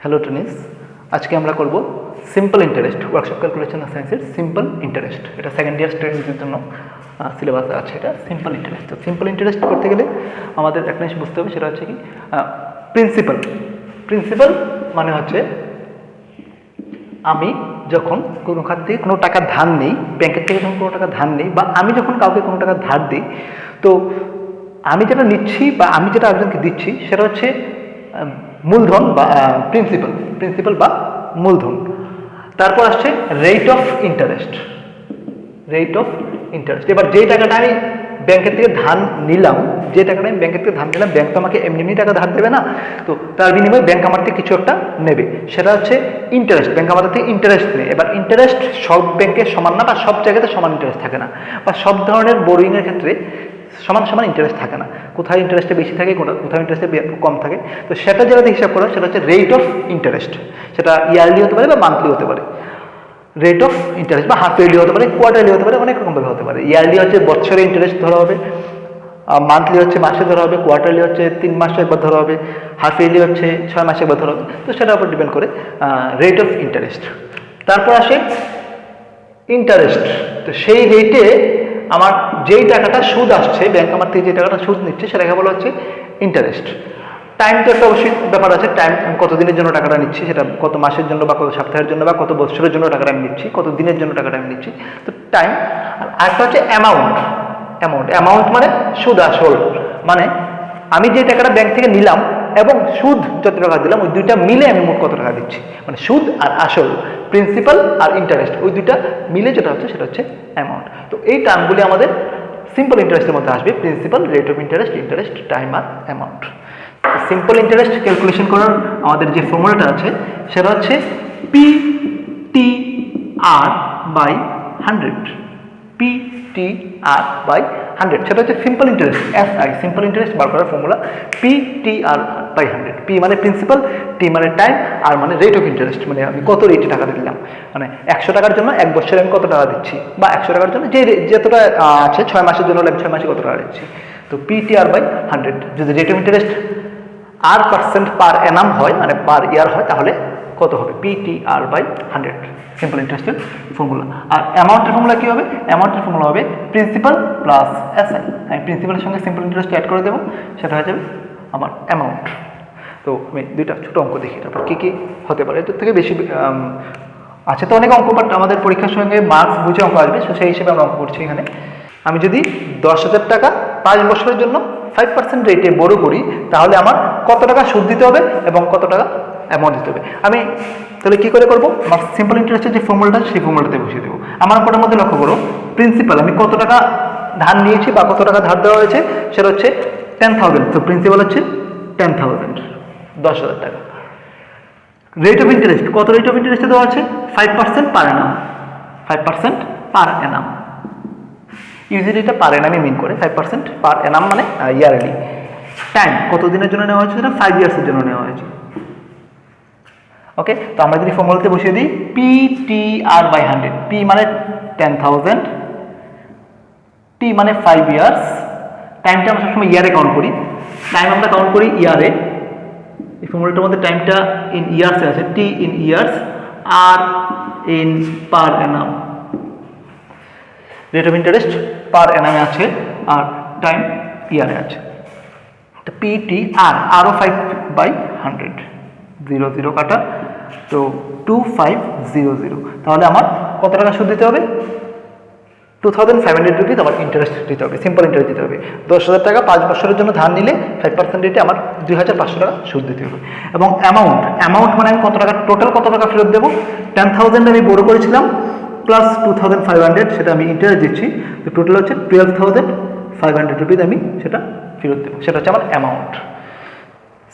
Hello ট্রেনিস, আজকে আমরা করব সিম্পল ইন্টারেস্ট ওয়ার্কশপ ক্যালকুলেশন সায়েন্সের সিম্পল ইন্টারেস্ট। এটা সেকেন্ড ইয়ার স্টুডেন্টদের জন্য সিলেবাসে আছে। এটা সিম্পল ইন্টারেস্ট। তো সিম্পল ইন্টারেস্ট করতে গেলে আমাদের একটা জিনিস বুঝতে হবে, সেটা হচ্ছে কি প্রিন্সিপাল। প্রিন্সিপাল মানে হচ্ছে আমি যখন কোনো খাত থেকে কোনো টাকা ধার নিই, ব্যাংকের থেকে যখন কোনো টাকা ধার নিই, বা আমি যখন কাউকে কোনো টাকা ধার দিই, তো আমি যেটা নিচ্ছি বা আমি যেটা একজনকে দিচ্ছি সেটা হচ্ছে মূলধন বা প্রিন্সিপাল বা মূলধন। তারপর আসছে রেট অফ ইন্টারেস্ট। এবার যেই টাকাটা আমি ব্যাংকের থেকে ধার নিলাম, ব্যাংক তো আমাকে এমনি টাকা ধার দেবে না, তো তার বিনিময়ে ব্যাংক আমার থেকে কিছু একটা নেবে, সেটা হচ্ছে ইন্টারেস্ট। ব্যাংক আমাদের থেকে ইন্টারেস্ট নেয়। এবার ইন্টারেস্ট সব ব্যাংকে সমান না, বা সব জায়গাতে সমান ইন্টারেস্ট থাকে না, বা সব ধরনের বোরিংয়ের ক্ষেত্রে সমান ইন্টারেস্ট থাকে না। কোথায় ইন্টারেস্টে বেশি থাকে, কোথায় ইন্টারেস্টে কম থাকে। তো সেটা যেটা হিসাব করা, সেটা হচ্ছে রেট অফ ইন্টারেস্ট। সেটা ইয়ারলি হতে পারে বা মান্থলি হতে পারে। রেট অফ ইন্টারেস্ট বা হাফ ইয়ারলি হতে পারে, কোয়ার্টারলি হতে পারে, অনেক রকমভাবে হতে পারে। ইয়ারলি হচ্ছে বছরে ইন্টারেস্ট ধরা হবে, মান্থলি হচ্ছে মাসে ধরা হবে, কোয়ার্টারলি হচ্ছে 3 মাসে একবার ধরা হবে, হাফ ইয়ারলি হচ্ছে 6 মাসে একবার ধরা হবে। তো সেটার উপর ডিপেন্ড করে রেট অফ ইন্টারেস্ট। তারপর আসে ইন্টারেস্ট। তো সেই রেটে আমার যেই টাকাটা সুদ আসছে, ব্যাংক আমার থেকে যে টাকাটা সুদ নিচ্ছে, সেটাকে বলা হচ্ছে ইন্টারেস্ট। টাইম তো একটা অবশ্যই ব্যাপার আছে। টাইম, আমি কত দিনের জন্য টাকাটা নিচ্ছি, সেটা কত মাসের জন্য বা কত সপ্তাহের জন্য বা কত বছরের জন্য টাকাটা আমি নিচ্ছি, কত দিনের জন্য টাকাটা আমি নিচ্ছি। তো টাইম। আর একটা হচ্ছে অ্যামাউন্ট মানে সুদ আসল। মানে আমি যে টাকাটা ব্যাংক থেকে নিলাম এবং সুদ যত টাকা দিলাম, ওই দুইটা মিলে আমি মোট কত টাকা দিচ্ছি। মানে সুদ আর আসল, প্রিন্সিপাল আর ইন্টারেস্ট, ওই দুইটা মিলে যেটা হচ্ছে সেটা হচ্ছে অ্যামাউন্ট। তো এই টার্মগুলি আমাদের সিম্পল ইন্টারেস্টের মধ্যে আসবে: principal, rate of interest, time আর অ্যামাউন্ট। সিম্পল ইন্টারেস্ট ক্যালকুলেশন করার আমাদের যে ফর্মুলাটা আছে, সেটা হচ্ছে PTR/100। PTR/100 সেটা হচ্ছে সিম্পল ইন্টারেস্ট, সিম্পল ইন্টারেস্ট বার করার ফর্মুলা PTR/100। P মানে প্রিন্সিপাল, T মানে টাইম, আর মানে রেট অফ ইন্টারেস্ট, মানে আমি কত রেটে টাকাটা দিলাম। মানে 100 টাকার জন্য 1 বছরে আমি কত টাকা দিচ্ছি, বা 100 টাকার জন্য যে যতটা আছে 6 মাসের জন্য আমি 6 মাসে কত টাকা দিচ্ছি। তো PTR/100। যদি রেট অফ ইন্টারেস্ট R% পার অ্যানাম হয়, মানে পার ইয়ার হয়, তাহলে কত হবে? PTR/100 সিম্পল ইন্টারেস্টের ফর্মুলা। আর অ্যামাউন্টের ফর্মুলা কি হবে? অ্যামাউন্টের ফর্মুলা হবে প্রিন্সিপাল প্লাস SI। আমি প্রিন্সিপালের সঙ্গে সিম্পল ইন্টারেস্ট অ্যাড করে দেবো, সেটা হয়ে যাবে আমার অ্যামাউন্ট। তো আমি দুইটা ছোটো অঙ্ক দেখি, তারপর কী কী হতে পারে। এর থেকে বেশি আছে তো অনেক অঙ্ক, বাট আমাদের পরীক্ষার সঙ্গে মার্কস বুঝে অঙ্ক আসবে, তো সেই হিসেবে আমরা অঙ্ক করছি এখানে। আমি যদি 10,000 টাকা 5 বছরের জন্য 5% রেটে বড় করি, তাহলে আমার কত টাকা সুদ দিতে হবে এবং কত টাকা অ্যামাউন্ট দিতে হবে। আমি তাহলে কী করে করবো? আমার সিম্পল ইন্টারেস্টের যে ফর্মুলাটা, সেই ফর্মুলাতে বসিয়ে দেবো। আমার অঙ্কটার মধ্যে লক্ষ্য করো, প্রিন্সিপাল আমি কত টাকা ধার নিয়েছি বা কত টাকা ধার দেওয়া হয়েছে, সেটা হচ্ছে 10,000। তো প্রিন্সিপাল হচ্ছে 10,000, 10,000 টাকা। রেট অফ ইন্টারেস্ট, কত রেট অফ ইন্টারেস্টে দেওয়া আছে? 5% পার অ্যানাম। 5% পার অ্যানাম, ইউজুয়ালি এটা পার অ্যানামই মিন করে। 5% পার অ্যানাম মানে ইয়ারলি। টাইম, কত দিনের জন্য নেওয়া হয়েছে? সেটা 5 ইয়ার্সের জন্য নেওয়া হয়েছে। ওকে, তো আমরা যদি ফর্মুলাতে বসিয়ে দিই PTR/100, P মানে 10,000, T মানে 5 ইয়ার্স। টাইমটা আমরা সবসময় ইয়ারে কাউন্ট করি, টাইম আমরা কাউন্ট করি ইয়ারে। এই ফর্মুলাটার মধ্যে টাইমটা ইন ইয়ার্সে আছে, T ইন ইয়ার্স, আর in per annum. Rate of interest per অ্যানামে আছে, আর টাইম ইয়ারে আছে। তো PTR, আরও 5/100, 0 কাটা, তো 2500। তাহলে আমার কত টাকা সুদ দিতে হবে? 2,500 রুপিস আমার ইন্টারেস্ট দিতে হবে, সিম্পল ইন্টারেস্ট দিতে হবে। 10,000 টাকা 5 বছরের জন্য ধার নিলে 5% রেটে আমার 2,500 টাকা সুদ দিতে হবে। এবং অ্যামাউন্ট মানে আমি কত টাকা, টোটাল কত টাকা ফেরত দেবো? 10,000 আমি বড় করেছিলাম, প্লাস 2,500 সেটা আমি ইন্টারেস্ট দিচ্ছি। তো টোটাল হচ্ছে 12,500 রুপিস আমি সেটা ফেরত দেবো। সেটা হচ্ছে আমার অ্যামাউন্ট,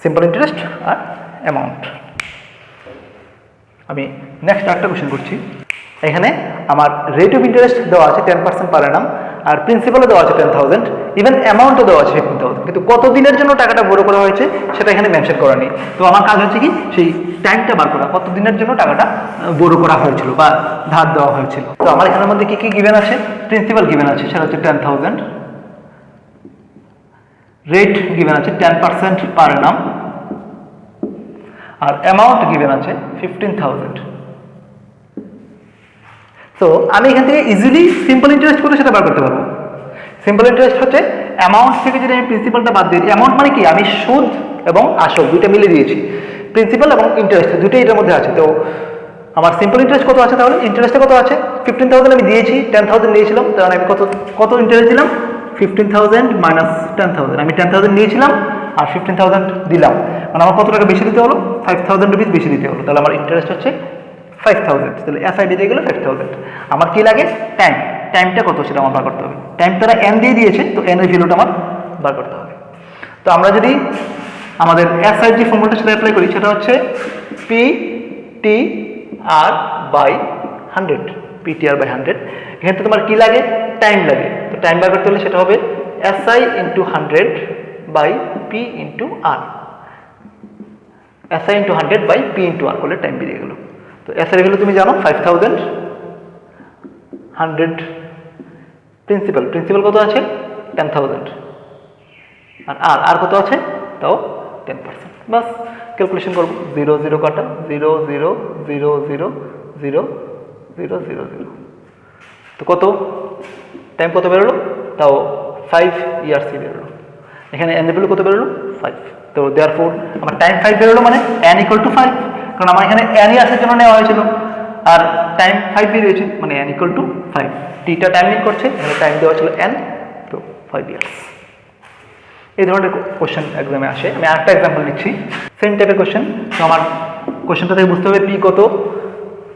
সিম্পল ইন্টারেস্ট আর অ্যামাউন্ট। আমি নেক্সট আরেকটা কোয়েশ্চেন করছি। এখানে আমার রেট অফ ইন্টারেস্ট দেওয়া আছে 10% পার অ্যানাম, আর প্রিন্সিপালও দেওয়া আছে 10,000, ইভেন অ্যামাউন্টও দেওয়া আছে 15,000, কিন্তু কত দিনের জন্য টাকাটা বড় করা হয়েছে সেটা এখানে মেনশন করা নেই। তো আমার কাজ হচ্ছে কি, সেই টাইমটা বার করা, কত দিনের জন্য টাকাটা বড় করা হয়েছিল বা ধার দেওয়া হয়েছিল। তো আমার এখানের মধ্যে কী কী গিভেন আছে? প্রিন্সিপাল গিভেন আছে, সেটা হচ্ছে 10,000। রেট গিভেন আছে 10% পার অ্যানাম, আর অ্যামাউন্ট গিভেন আছে 15,000। তো আমি এখান থেকে ইজিলি সিম্পল ইন্টারেস্ট করে সেটা বার করতে পারবো। সিম্পল ইন্টারেস্ট হচ্ছে অ্যামাউন্ট থেকে যদি আমি প্রিন্সিপালটা বাদ দিই, অ্যামাউন্ট মানে কি আমি সুদ এবং আসল দুইটা মিলে দিয়েছি, প্রিন্সিপাল এবং ইন্টারেস্ট দুটোই এটার মধ্যে আছে। তো আমার সিম্পল ইন্টারেস্ট কত আছে, তাহলে ইন্টারেস্টে কত আছে 15,000 আমি দিয়েছি, 10,000 নিয়েছিলাম, তাহলে আমি কত ইন্টারেস্ট দিলাম 15,000 মাইনাস 10,000, আমি 10,000 নিয়েছিলাম আর 15,000 দিলাম, মানে আমার কত টাকা বেশি দিতে হলো 5,000 রুপিস বেশি দিতে হলো, তাহলে আমার ইন্টারেস্ট হচ্ছে 5,000, তাহলে এসআই দিয়ে গেলো 5,000। আমার কি লাগে টাইমটা কত সেটা আমার বার করতে হবে। টাইম তারা এন দিয়ে দিয়েছে, তো এন এর ভ্যালুটা আমার বার করতে হবে। তো আমরা যদি আমাদের এসআই যে ফর্মুলাটা সেটা অ্যাপ্লাই করি, সেটা হচ্ছে PTR বাই 100, PTR বাই 100। এখানে তোমার কি লাগে টাইম লাগে, তো টাইম বার করতে হলে সেটা হবে SI into 100 by P into আর, SI into 100 by P into আর করলে টাইম বেরিয়ে গেলো। তো এসআই ভ্যালু তুমি জানো 5,000, 100 প্রিন্সিপাল কত আছে 10,000, আর আর কত আছে তাও 10%। বাস ক্যালকুলেশন করবো, 0 0 কাটা, 0 0 0 0 0 0 0 0, তো কত টাইম কত বেরোলো, তাও 5 ইয়ার্সই বেরোলো। এখানে এন ভ্যালু কত বেরোলো 5, তো দেয়ারফোর আমার টাইম 5 বেরোলো, মানে n ইকুয়াল টু 5, কারণ আমার এখানে n ইয়ার্সের জন্য নেওয়া হয়েছিল আর টাইম 5 বেরিয়েছে, মানে n ইকুয়াল টু 5। টিটা টাইম নিট করছে, এখানে টাইম দেওয়া ছিল n, তো 5 ইয়ার্স। এই ধরনের কোশ্চেন এক্সামে আসে। আমি আরেকটা এক্সাম্পল নিচ্ছি, সেম টাইপের কোশ্চেন। তো আমার কোশ্চেনটা থেকে বুঝতে হবে পি কত,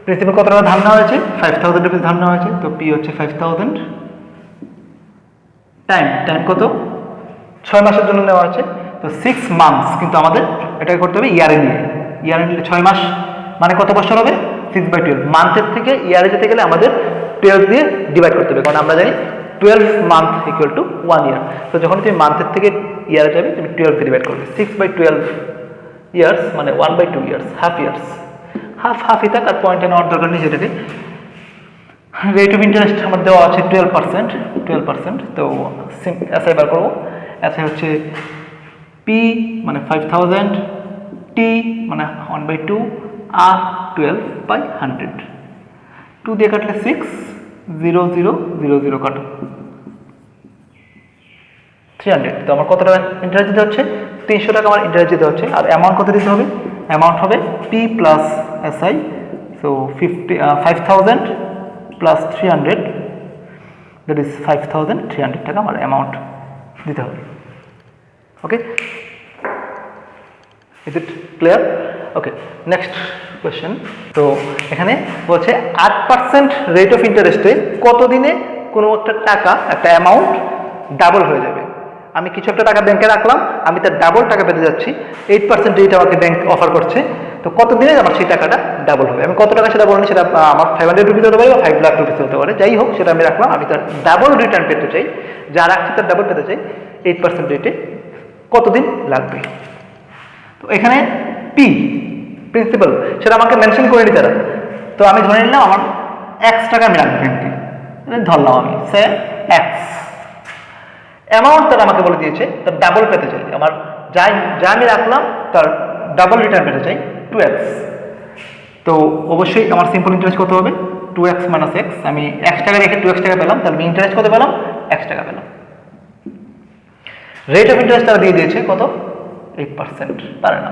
প্রিন্সিপাল কত টাকা ধার নেওয়া হয়েছে 5,000 রুপিস ধার নেওয়া হয়েছে, তো পি হচ্ছে 5,000। টাইম কত 6 মাসের জন্য নেওয়া হয়েছে, তো 6 মান্থস, কিন্তু আমাদের এটাকে করতে হবে ইয়ারে নিয়ে, ইয়ারে নিলে 6 মাস মানে কত বছর হবে 6/12। মান্থের থেকে ইয়ারে যেতে গেলে আমাদের 12 দিয়ে ডিভাইড করতে হবে, কারণ আমরা জানি 12 মান্থ ইকুয়াল টু 1 ইয়ার। তো যখন তুমি মান্থের থেকে ইয়ারে যাবে তুমি 12 দিয়ে ডিভাইড করবে, 6/12 ইয়ার্স মানে 1/2 ইয়ার্স, হাফ ইয়ার্স, হাফই থাক, আর পয়েন্টে নেওয়ার দরকার নেই সেটাকে। রেট অফ ইন্টারেস্ট আমার দেওয়া আছে 12%, তো এসআই বার করবো। এসআই হচ্ছে পি মানে 5,000, টি মানে 1/2, আর 12/100, 2 দিয়ে কাটলে 6, 0 0 0 0 কাটো 300। তো আমার কত টাকা ইন্টারেস্ট দিতে হচ্ছে 300 টাকা আমার ইন্টারেস্ট দিতে হচ্ছে। আর অ্যামাউন্ট কত দিতে হবে, অ্যামাউন্ট হবে P plus SI, so 5,000 plus 300, that is 5,300 টাকা আমার অ্যামাউন্ট দিতে হবে। Okay, is it clear? Okay, next question. তো এখানে বলছে 8% রেট অফ ইন্টারেস্টে কত দিনে কোনো একটা টাকা, একটা অ্যামাউন্ট ডাবল হয়ে যাবে। আমি কিছু একটা টাকা ব্যাংকে রাখলাম, আমি তার ডাবল টাকা পেতে যাচ্ছি, 8% রেট আমাকে ব্যাংক অফার করছে, তো কত দিনে আমার সেই টাকাটা ডাবল হবে। আমি কত টাকা সেটা বলিনি, সেটা আমার 500 রুপিস হতে পারে বা 5 লাখ রুপিস হতে পারে, যাই হোক সেটা আমি রাখলাম, আমি তার ডাবল রিটার্ন পেতে চাই, যা রাখছি তার ডাবল পেতে চাই, 8% রেটে কতদিন লাগবে। তো এখানে পি প্রিন্সিপাল সেটা আমাকে মেনশন করে নিতে হবে। তো আমি ধরে নিলাম আমার x টাকা আমি রাখবো ব্যাংকে, ধরলাম আমি সে x অ্যামাউন্ট তারা আমাকে বলে দিয়েছে তার ডাবল পেতে চাই, আমার যা আমি রাখলাম তার ডাবল রিটার্ন পেতে চাই 2x। তো অবশ্যই আমার সিম্পল ইন্টারেস্ট কত হবে 2x মাইনাস x, আমি x টাকা রেখে 2x টাকা পেলাম, তাহলে আমি ইন্টারেস্ট কত পেলাম x টাকা পেলাম। রেট অফ ইন্টারেস্ট তারা দিয়ে দিয়েছে কত 8%, পারে না।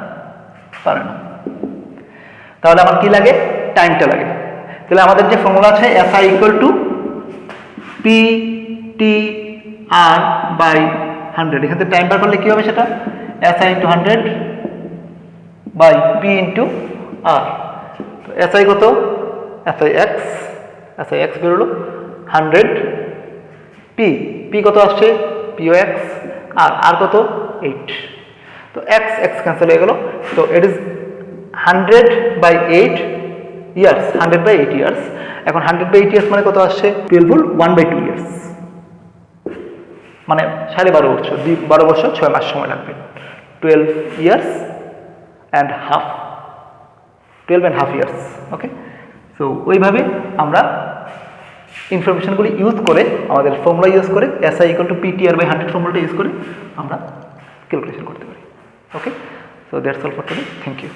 তাহলে আমার কি লাগে টাইমটা লাগে। তাহলে আমাদের যে ফর্মুলা আছে SI equal to PTR by 100, এখানে টাইম বার করলে কি হবে সেটা SI into 100 by P into R। তো SI কত SI x বেরোলো 100, P কত আসছে POX, আর কত 8, তো x ক্যান্সেল হয়ে গেল। তো ইট ইজ 100/8 ইয়ার্স, 100/8 ইয়ার্স। এখন 100/8 ইয়ার্স মানে কত আসছে 12 1/2 ইয়ার্স, মানে 12.5 বছর, 12 বছর 6 মাস সময় লাগবে, 12 years and half, 12.5 years. Okay, so ওইভাবে আমরা ইনফরমেশনগুলি ইউজ করে, আমাদের ফর্মুলা ইউজ করে SI ইকুয়াল টু PTR/100 ফর্মুলাটা ইউজ করে আমরা ক্যালকুলেশন করতে পারি। ওকে, so that's all for today. Thank you.